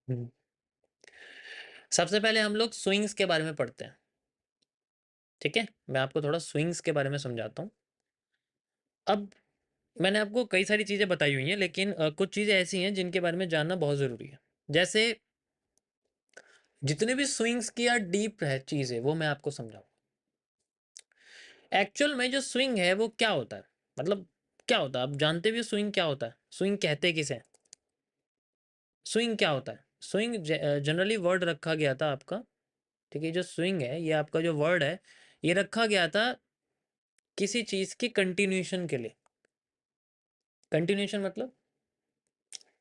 हम्म। सबसे पहले हम लोग स्विंग्स के बारे में पढ़ते हैं। ठीक है, मैं आपको थोड़ा स्विंग्स के बारे में समझाता हूँ। अब मैंने आपको कई सारी चीज़ें बताई हुई हैं, लेकिन कुछ चीज़ें ऐसी हैं जिनके बारे में जानना बहुत ज़रूरी है। जैसे जितने भी स्विंग्स की या डीप है चीज़ है वो मैं आपको समझाऊँ। एक्चुअल में जो स्विंग है वो क्या होता है, मतलब क्या होता है, आप जानते भी हो स्विंग क्या होता है? स्विंग कहते किसे हैं? स्विंग क्या होता है? स्विंग जनरली वर्ड रखा गया था आपका। ठीक है, जो स्विंग है ये आपका जो वर्ड है ये रखा गया था किसी चीज़ की कंटिन्यूएशन के लिए। कंटिन्यूएशन मतलब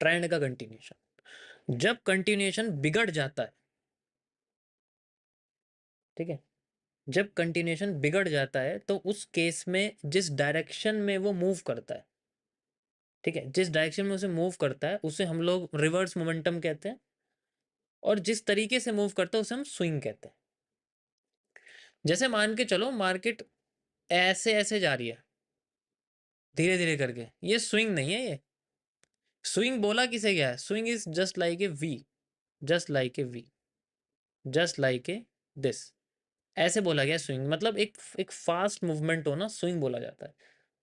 ट्रेंड का कंटिन्यूएशन। जब कंटिन्यूएशन बिगड़ जाता है, ठीक है, जब कंटिन्यूएशन बिगड़ जाता है तो उस केस में जिस डायरेक्शन में वो मूव करता है, ठीक है, जिस डायरेक्शन में उसे मूव करता है उसे हम लोग रिवर्स मोमेंटम कहते हैं, और जिस तरीके से मूव करता है उसे हम स्विंग कहते हैं। जैसे मान के चलो मार्केट ऐसे ऐसे जा रही है धीरे धीरे करके, ये स्विंग नहीं है। ये स्विंग बोला किसे गया है? Swing is just like A V, just like A V, just like a this, ऐसे बोला गया स्विंग। मतलब एक एक फास्ट मूवमेंट हो ना, स्विंग बोला जाता है।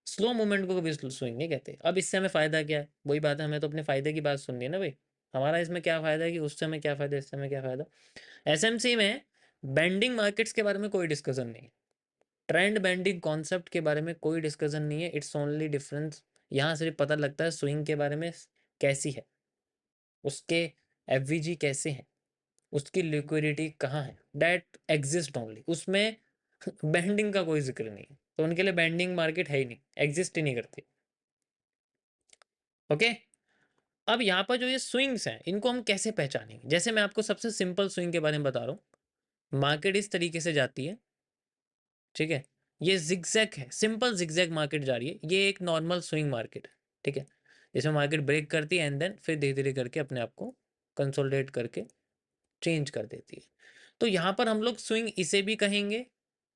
स्लो मूवमेंट को कभी स्विंग नहीं कहते। अब इससे हमें फायदा क्या है? वही बात है, हमें तो अपने फायदे की बात सुननी है ना भाई। हमारा इसमें क्या फायदा है कि उससे हमें क्या फायदा, इससे हमें क्या फायदा। एसएमसी में बेंडिंग मार्केट्स के बारे में कोई डिस्कशन नहीं है। ट्रेंड बेंडिंग कॉन्सेप्ट के बारे में कोई डिस्कशन नहीं है। It's only difference. यहाँ सिर्फ पता लगता है स्विंग के बारे में कैसी है, उसके एफवीजी कैसे हैं, उसकी लिक्विडिटी कहाँ है, दैट एग्जिस्ट ओनली। उसमें बेंडिंग का कोई जिक्र नहीं है, तो उनके लिए बेंडिंग मार्केट है ही नहीं, एग्जिस्ट ही नहीं करती। ओके। अब यहाँ पर जो ये स्विंग्स हैं इनको हम कैसे पहचानेंगे? जैसे मैं आपको सबसे सिंपल स्विंग के बारे में बता रहा हूँ। मार्केट इस तरीके से जाती है, ठीक है, ये जिगजैग है, सिंपल जिगजैग मार्केट जा रही है। ये एक नॉर्मल स्विंग मार्केट है, ठीक है, जिसमें मार्केट ब्रेक करती है एंड देन फिर धीरे धीरे करके अपने आप को कंसोलिडेट करके चेंज कर देती है। तो यहाँ पर हम लोग स्विंग इसे भी कहेंगे,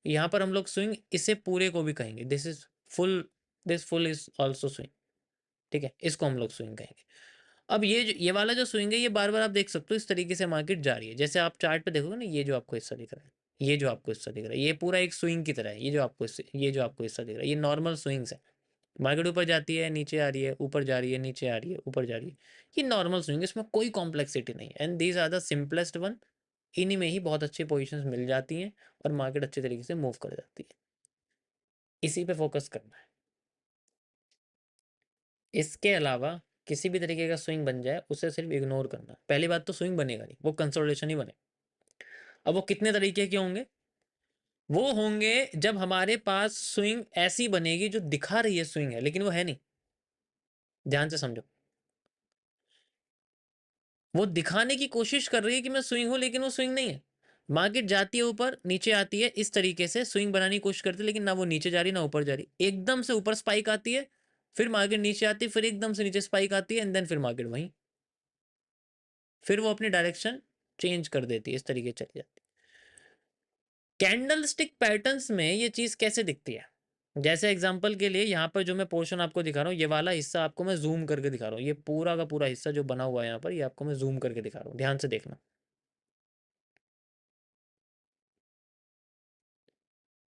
यहाँ पर हम लोग स्विंग इसे पूरे को भी कहेंगे। This is full, this full is also swing, ठीक है, इसको हम लोग स्विंग कहेंगे। अब ये वाला जो स्विंग है ये बार बार आप देख सकते हो इस तरीके से मार्केट जा रही है। जैसे आप चार्ट पे देखोगे ना, ये जो आपको हिस्सा दिख रहा है, ये जो आपको हिस्सा दिख रहा है, ये पूरा एक स्विंग की तरह है। ये जो आपको हिस्सा दिख रहा है ये नॉर्मल स्विंग्स है। मार्केट ऊपर जाती है, नीचे आ रही है, ऊपर जा रही है, नीचे आ रही है, ऊपर जा रही है। ये नॉर्मल स्विंग है, इसमें कोई कॉम्प्लेक्सिटी नहीं है, and these are the simplest one. इन्हीं में ही बहुत अच्छी पोजीशंस मिल जाती हैं और मार्केट अच्छे तरीके से मूव कर जाती है। इसी पे फोकस करना है। इसके अलावा किसी भी तरीके का स्विंग बन जाए उसे सिर्फ इग्नोर करना। पहली बात तो स्विंग बनेगा नहीं, वो कंसोलिडेशन ही बने। अब वो कितने तरीके के होंगे? वो होंगे जब हमारे पास स्विंग ऐसी बनेगी जो दिखा रही है स्विंग है लेकिन वो है नहीं। ध्यान से समझो, वो दिखाने की कोशिश कर रही है कि मैं स्विंग हूं लेकिन वो स्विंग नहीं है। मार्केट जाती है ऊपर, नीचे आती है, इस तरीके से स्विंग बनाने की कोशिश करती है, लेकिन ना वो नीचे जा रही ना ऊपर जा रही। एकदम से ऊपर स्पाइक आती है, फिर मार्केट नीचे आती है, फिर एकदम से नीचे स्पाइक आती है, एंड देन फिर मार्केट वहीं, फिर वो अपनी डायरेक्शन चेंज कर देती है, इस तरीके चली जाती है। कैंडल स्टिक पैटर्न्स में ये चीज कैसे दिखती है? जैसे एग्जांपल के लिए यहाँ पर जो मैं पोर्शन आपको दिखा रहा हूँ, ये वाला हिस्सा आपको मैं जूम करके दिखा रहा हूँ। ये पूरा का पूरा हिस्सा जो बना हुआ है यहाँ पर, ये आपको मैं जूम करके दिखा रहा हूँ, ध्यान से देखना।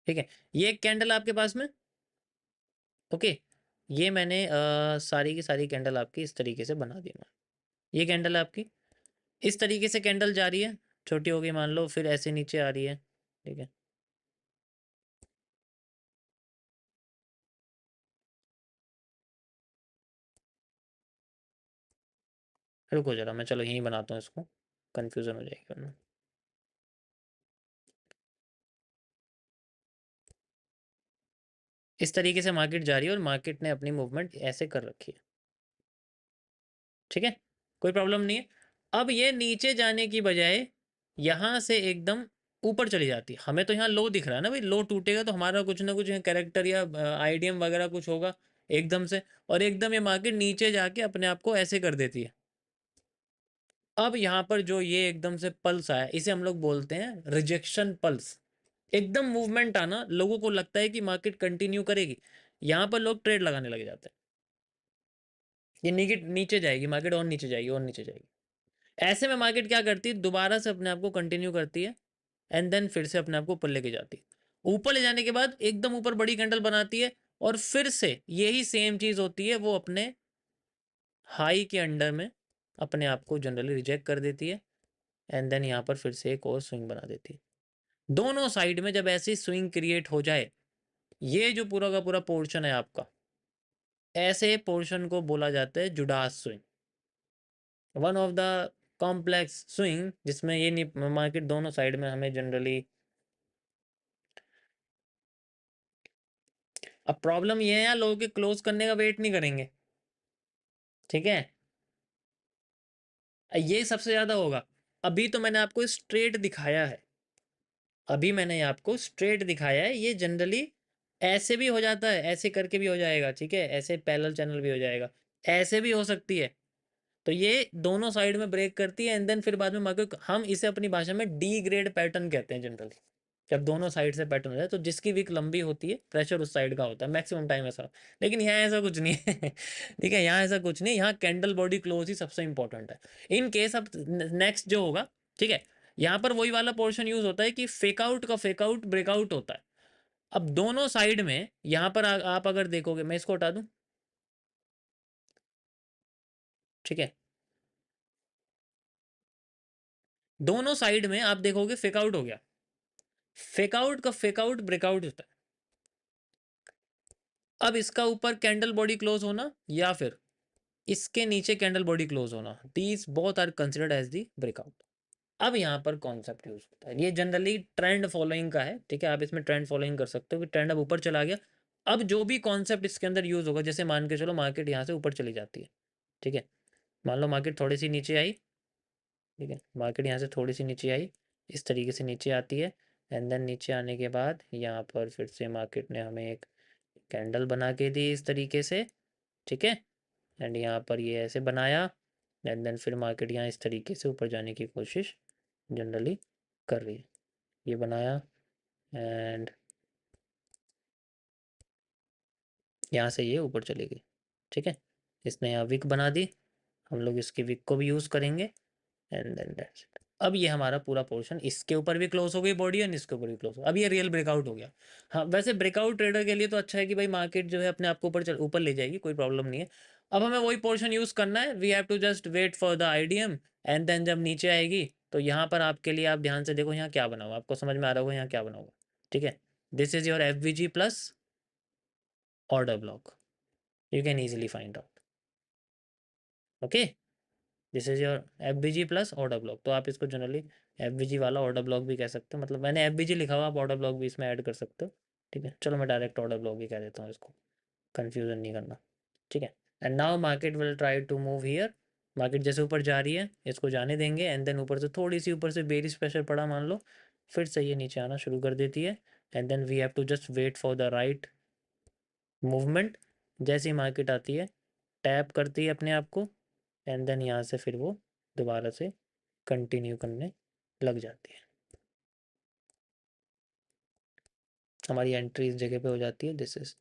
ठीक है, ये एक कैंडल आपके पास में। ओके, ये मैंने सारी की सारी कैंडल आपकी इस तरीके से बना दी मैं। ये कैंडल आपकी इस तरीके से कैंडल जा रही है, छोटी हो गई मान लो, फिर ऐसे नीचे आ रही है, ठीक है। रुको जरा, मैं चलो यहीं बनाता हूँ इसको, कंफ्यूजन हो जाएगी वरना। इस तरीके से मार्केट जा रही है और मार्केट ने अपनी मूवमेंट ऐसे कर रखी है, ठीक है, कोई प्रॉब्लम नहीं है। अब ये नीचे जाने की बजाय यहां से एकदम ऊपर चली जाती है। हमें तो यहाँ लो दिख रहा है ना भाई, लो टूटेगा तो हमारा कुछ ना कुछ कैरेक्टर या आइडियम वगैरह कुछ होगा एकदम से, और एकदम ये मार्केट नीचे जाके अपने आप को ऐसे कर देती है। अब यहाँ पर जो ये एकदम से पल्स आया, इसे हम लोग बोलते हैं रिजेक्शन पल्स। एकदम मूवमेंट आना, लोगों को लगता है कि मार्केट कंटिन्यू करेगी, यहाँ पर लोग ट्रेड लगाने लग जाते हैं। ये नीचे नीचे जाएगी मार्केट, और नीचे जाएगी और नीचे जाएगी। ऐसे में मार्केट क्या करती है, दोबारा से अपने आप को कंटिन्यू करती है एंड देन फिर से अपने आप को ऊपर लेके जाती है। ऊपर ले जाने के बाद एकदम ऊपर बड़ी कैंडल बनाती है और फिर से यही सेम चीज होती है, वो अपने हाई के अंडर में अपने आप को जनरली रिजेक्ट कर देती है एंड देन यहाँ पर फिर से एक और स्विंग बना देती है। दोनों साइड में जब ऐसी स्विंग क्रिएट हो जाए, ये जो पूरा का पूरा पोर्शन है आपका, ऐसे पोर्शन को बोला जाता है Judas swing, one of the complex swing, जिसमें ये नहीं मार्केट दोनों साइड में हमें जनरली। अब प्रॉब्लम ये है यार, लोगों के क्लोज करने का वेट नहीं करेंगे, ठीक है, ये सबसे ज्यादा होगा। अभी तो मैंने आपको स्ट्रेट दिखाया है, अभी मैंने आपको स्ट्रेट दिखाया है, ये जनरली ऐसे भी हो जाता है, ऐसे करके भी हो जाएगा, ठीक है, ऐसे पैरेलल चैनल भी हो जाएगा, ऐसे भी हो सकती है। तो ये दोनों साइड में ब्रेक करती है एंड देन फिर बाद में मार्केट, हम इसे अपनी भाषा में डी ग्रेड पैटर्न कहते हैं जनरली, जब दोनों साइड से पैटर्न हो जाए। तो जिसकी वीक लंबी होती है प्रेशर उस साइड का होता है मैक्सिमम टाइम ऐसा। लेकिन यहाँ ऐसा कुछ नहीं है ठीक है, यहाँ ऐसा कुछ नहीं, यहाँ कैंडल बॉडी क्लोज ही सबसे इंपॉर्टेंट है। इन केस अब नेक्स्ट जो होगा, ठीक है, यहाँ पर वही वाला पोर्शन यूज होता है कि फेकआउट का फेकआउट ब्रेकआउट होता है। अब दोनों साइड में यहाँ पर आप अगर देखोगे, मैं इसको हटा दूं, ठीक है, दोनों साइड में आप देखोगे फेकआउट हो गया, फेकआउट का फेकआउट ब्रेकआउट होता है। अब इसका ऊपर कैंडल बॉडी क्लोज होना या फिर इसके नीचे कैंडल बॉडी क्लोज होना, these both are considered as the breakout. अब यहाँ पर कॉन्सेप्ट यूज होता है, ये जनरली ट्रेंड फॉलोइंग का है, ठीक है, आप इसमें ट्रेंड फॉलोइंग कर सकते हो कि ट्रेंड अब ऊपर चला गया। अब जो भी कॉन्सेप्ट इसके अंदर यूज होगा, जैसे मान के चलो मार्केट यहाँ से ऊपर चली जाती है, ठीक है, मान लो मार्केट थोड़ी सी नीचे आई, ठीक है, मार्केट यहाँ से थोड़ी सी नीचे आई, इस तरीके से नीचे आती है एंड देन नीचे आने के बाद यहाँ पर फिर से मार्केट ने हमें एक कैंडल बना के दी इस तरीके से, ठीक है, एंड यहाँ पर ये ऐसे बनाया एंड देन फिर मार्केट यहाँ इस तरीके से ऊपर जाने की कोशिश जनरली कर रही है, ये बनाया एंड यहाँ से ये ऊपर चली गई, ठीक है, इसने यहाँ विक बना दी, हम लोग इसकी विक को भी यूज़ करेंगे एंड देन दैट्स इट। अब ये हमारा पूरा पोर्शन इसके ऊपर भी क्लोज हो गई बॉडी एंड इसके ऊपर भी क्लोज हो, अब ये रियल ब्रेकआउट हो गया। हाँ, वैसे ब्रेकआउट ट्रेडर के लिए तो अच्छा है कि भाई मार्केट जो है अपने आप को ऊपर ले जाएगी, कोई प्रॉब्लम नहीं है। अब हमें वही पोर्शन यूज़ करना है, we have to just wait for the IDM and then जब नीचे आएगी तो यहाँ पर आपके लिए, आप ध्यान से देखो यहाँ क्या बना हुआ, आपको समझ में आ रहा होगा यहाँ क्या बना हुआ, ठीक है, this is your FVG plus order block, you can easily find out, okay, this is your FVG plus order block. तो आप इसको जनरली FVG वाला ऑर्डर ब्लॉक भी कह सकते हो, मतलब मैंने FVG लिखा हुआ, आप ऑर्डर ब्लॉक भी इसमें ऐड कर सकते हो, ठीक है, चलो मैं डायरेक्ट ऑर्डर ब्लॉक ही कह देता हूँ इसको, कन्फ्यूजन नहीं करना, ठीक है। And now market will try to move here, market जैसे ऊपर जा रही है इसको जाने देंगे एंड देन ऊपर से थोड़ी सी ऊपर से बेरिश प्रेशर पड़ा मान लो, फिर से ये नीचे आना शुरू कर देती है and then we have to just wait for the right movement. जैसी मार्केट आती है टैप करती है अपने आप को एंड देन यहाँ से फिर वो दोबारा से कंटिन्यू करने लग जाती है, हमारी एंट्री इस जगह पे हो जाती है, दिस इज।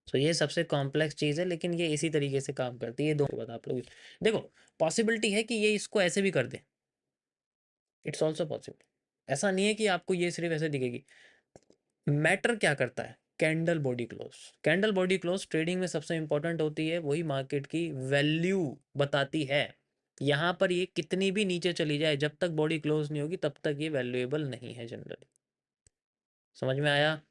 सो ये सबसे कॉम्प्लेक्स चीज़ है लेकिन ये इसी तरीके से काम करती है, ये दो बात आप लोग देखो, पॉसिबिलिटी है कि ये इसको ऐसे भी कर दे, इट्स ऑल्सो पॉसिबल, ऐसा नहीं है कि आपको ये सिर्फ ऐसे दिखेगी। मैटर क्या करता है, candle body close, candle body close trading में सबसे इंपॉर्टेंट होती है, वही मार्केट की वैल्यू बताती है। यहाँ पर ये कितनी भी नीचे चली जाए, जब तक बॉडी क्लोज नहीं होगी तब तक ये वैल्यूएबल नहीं है जनरली, समझ में आया।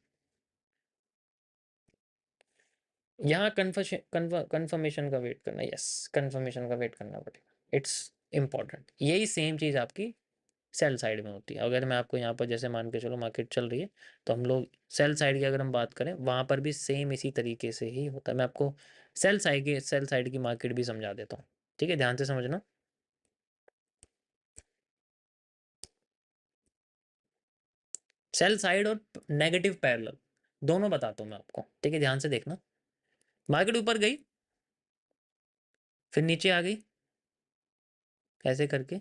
यहाँ कन्फर्मेशन का वेट करना, यस, कन्फर्मेशन का वेट करना पड़ेगा, इट्स इंपॉर्टेंट। यही सेम चीज़ आपकी सेल साइड में होती है। अगर मैं आपको यहाँ पर जैसे मान के चलो मार्केट चल रही है तो हम लोग सेल साइड की अगर हम बात करें वहाँ पर भी सेम इसी तरीके से ही होता है। मैं आपको सेल साइड की मार्केट भी समझा देता हूँ, ठीक है, ध्यान से समझना। सेल साइड और नेगेटिव पैरेलल दोनों बताता हूँ मैं आपको, ठीक है, ध्यान से देखना। मार्केट ऊपर गई फिर नीचे आ गई ऐसे करके,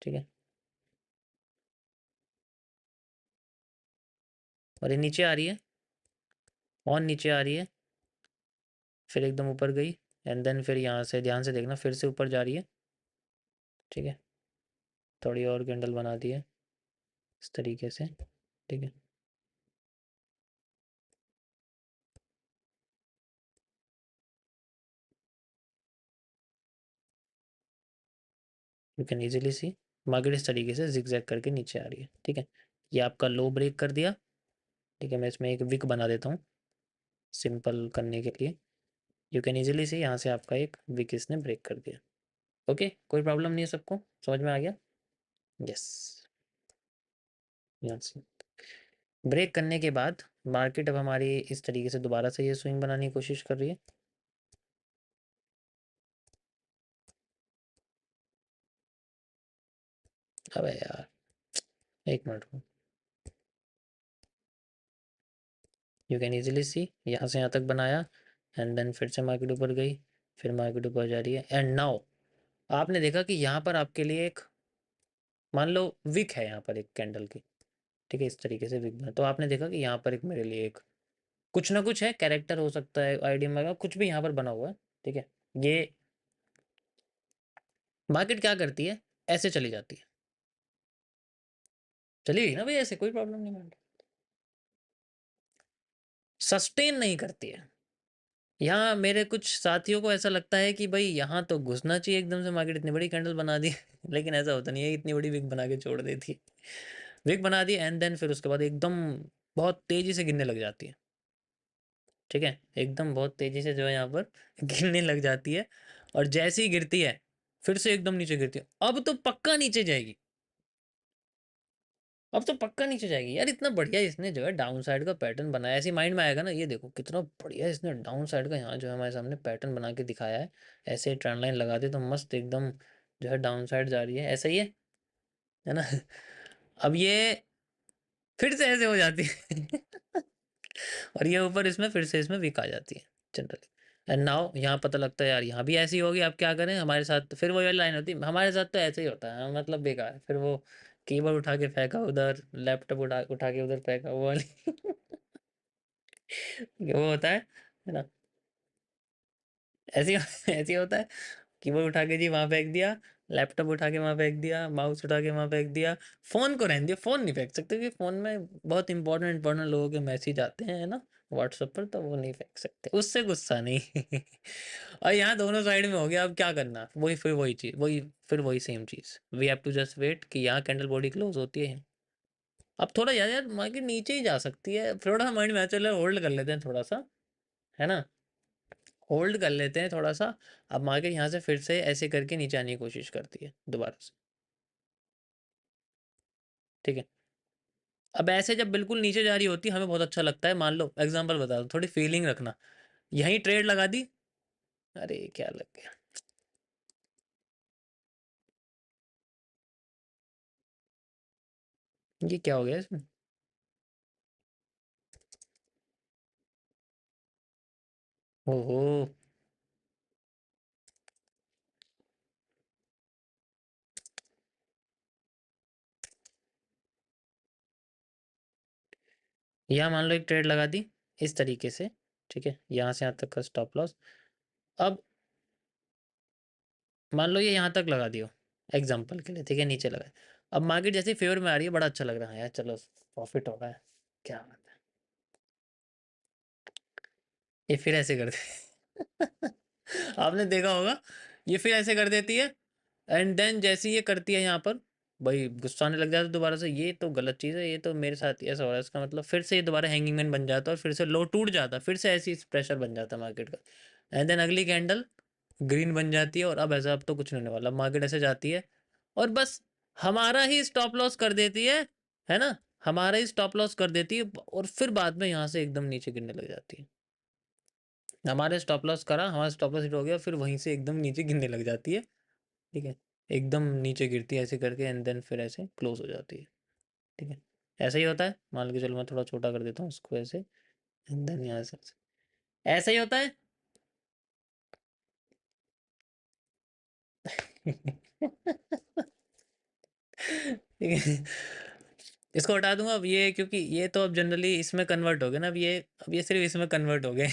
ठीक है, और ये नीचे आ रही है, और नीचे आ रही है, फिर एकदम ऊपर गई एंड देन फिर यहाँ से ध्यान से देखना फिर से ऊपर जा रही है ठीक है, थोड़ी और कैंडल बना दी है इस तरीके से। ठीक है, you can easily C market इस तरीके से जिगजैग करके नीचे आ रही है। ठीक है, ये आपका लो ब्रेक कर दिया। ठीक है, मैं इसमें एक विक बना देता हूँ सिंपल करने के लिए। यू कैन इजीली सी यहाँ से आपका एक विक इसने ब्रेक कर दिया। ओके, कोई प्रॉब्लम नहीं है, सबको समझ में आ गया? यस। यहाँ से ब्रेक करने के बाद मार्केट अब हमारी इस तरीके से दोबारा से ये स्विंग बनाने की कोशिश कर रही है। अबे यार, एक मिनट को, यू कैन इजीली सी यहाँ से यहाँ तक बनाया एंड देन फिर से मार्केट ऊपर गई, फिर मार्केट ऊपर जा रही है एंड नाउ आपने देखा कि यहाँ पर आपके लिए एक, मान लो विक है यहाँ पर एक कैंडल की। ठीक है, इस तरीके से विक बना, तो आपने देखा कि यहाँ पर एक मेरे लिए एक कुछ ना कुछ है, कैरेक्टर हो सकता है, आईडी में कुछ भी यहाँ पर बना हुआ है। ठीक है, ये मार्केट क्या करती है, ऐसे चली जाती है, चली गई ना भाई, ऐसे कोई प्रॉब्लम नहीं मार्केट सस्टेन नहीं करती है। यहाँ मेरे कुछ साथियों को ऐसा लगता है कि भाई यहाँ तो घुसना चाहिए एकदम से, मार्केट इतनी बड़ी कैंडल बना दी लेकिन ऐसा होता नहीं है, इतनी बड़ी विक बना के छोड़ देती है। विक बना दी एंड देन फिर उसके बाद एकदम बहुत तेजी से गिरने लग जाती है। ठीक है, एकदम बहुत तेजी से जो है यहाँ पर गिरने लग जाती है, और जैसे ही गिरती है फिर से एकदम नीचे गिरती है, अब तो पक्का नीचे जाएगी, अब तो पक्का नीचे जाएगी यार। इतना बढ़िया इसने जो है डाउन साइड का पैटर्न बनाया, ऐसे माइंड में आएगा ना, ये देखो कितना बढ़िया इसने डाउन साइड का यहाँ जो है हमारे सामने पैटर्न बना के दिखाया है। ऐसे ट्रेंड लाइन लगा दे तो मस्त एकदम जो है डाउन साइड जा रही है, ऐसा ही है ना अब ये फिर से ऐसे हो जाती है और ये ऊपर इसमें फिर से इसमें वीक आ जाती है जनरली। एंड नाउ यहाँ पता लगता है यार यहाँ भी ऐसी होगी, अब क्या करें, हमारे साथ फिर वो वाली लाइन होती है, हमारे साथ तो ऐसे ही होता है, मतलब बेकार, फिर वो कीबोर्ड उठा के फेंका उधर, लैपटॉप उठा उठा के उधर फेंका, वो वाली वो होता है ना, ऐसे ही ऐसे ही होता है। कीबोर्ड उठा के जी वहां फेंक दिया, लैपटॉप उठा के वहां फेंक दिया, माउस उठा के वहां फेंक दिया, फोन को रहने दिया, फोन नहीं फेंक सकते क्योंकि फोन में बहुत इंपॉर्टेंट इंपॉर्टेंट लोगों के मैसेज आते हैं, है ना, व्हाट्सएप पर, तो वो नहीं फेंक सकते, उससे गुस्सा नहीं और यहाँ दोनों साइड में हो गया, अब क्या करना, वही फिर वही चीज, वही फिर वही सेम चीज, we have to just wait कि यहाँ कैंडल बॉडी क्लोज होती है। अब थोड़ा यार यार मार्केट नीचे ही जा सकती है, थोड़ा माइंड में चलो होल्ड कर लेते हैं थोड़ा सा, है ना, होल्ड कर लेते हैं थोड़ा सा। अब मार्केट यहाँ से फिर से ऐसे करके नीचे आने की कोशिश करती है दोबारा से। ठीक है, अब ऐसे जब बिल्कुल नीचे जा रही होती है हमें बहुत अच्छा लगता है, मान लो एग्जांपल बता दो, थोड़ी फीलिंग रखना, यहीं ट्रेड लगा दी, अरे क्या लग गया, ये क्या हो गया इसमें, ओहो, यहाँ मान लो एक ट्रेड लगा दी इस तरीके से। ठीक है, यहाँ से यहाँ तक का स्टॉप लॉस, अब मान लो ये यहाँ तक लगा दियो एग्जाम्पल के लिए, ठीक है, नीचे लगा, अब मार्केट जैसे फेवर में आ रही है, बड़ा अच्छा लग रहा है यार, चलो प्रॉफिट हो रहा है, क्या बात है, ये फिर ऐसे कर दे आपने देखा होगा, ये फिर ऐसे कर देती है एंड देन जैसे ये करती है यहाँ पर, भाई गुस्सा आने लग जाता है दोबारा से, ये तो गलत चीज़ है, ये तो मेरे साथ ही ऐसा हो रहा है, इसका मतलब फिर से ये दोबारा हैंगिंग मैन बन जाता है और फिर से लो टूट जाता है, फिर से ऐसी प्रेशर बन जाता है मार्केट का, एंड देन अगली कैंडल ग्रीन बन जाती है, और अब ऐसा, अब तो कुछ नहीं होने वाला, मार्केट ऐसे जाती है और बस हमारा ही स्टॉप लॉस कर देती है ना, हमारा ही स्टॉप लॉस कर देती है, और फिर बाद में यहाँ से एकदम नीचे गिरने लग जाती है, हमारे स्टॉप लॉस करा, हमारा स्टॉप लॉस हिट हो गया, फिर वहीं से एकदम नीचे गिरने लग जाती है। ठीक है, एकदम नीचे गिरती है ऐसे करके एंड देन फिर ऐसे क्लोज हो जाती है। ठीक है, ऐसा ही होता है, मान के चलो मैं थोड़ा छोटा कर देता हूँ इसको ऐसे, एंड देन यहाँ से ऐसा ही होता है ठीक है, इसको हटा दूंगा अब ये, क्योंकि ये तो अब जनरली इसमें कन्वर्ट हो गए ना, अब ये सिर्फ इसमें कन्वर्ट हो गए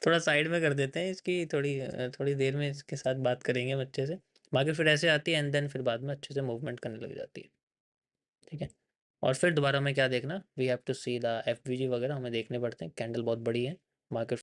थोड़ा साइड में कर देते हैं इसकी, थोड़ी देर में इसके साथ बात करेंगे बच्चे से। बाकी फिर ऐसे आती है एंड देन फिर बाद में अच्छे से मूवमेंट करने लग जाती है। ठीक है। और फिर दोबारा हमें क्या देखना, we have to see the FVG वगैरह हमें देखने पड़ते हैं। कैंडल बहुत बड़ी है, मार्केट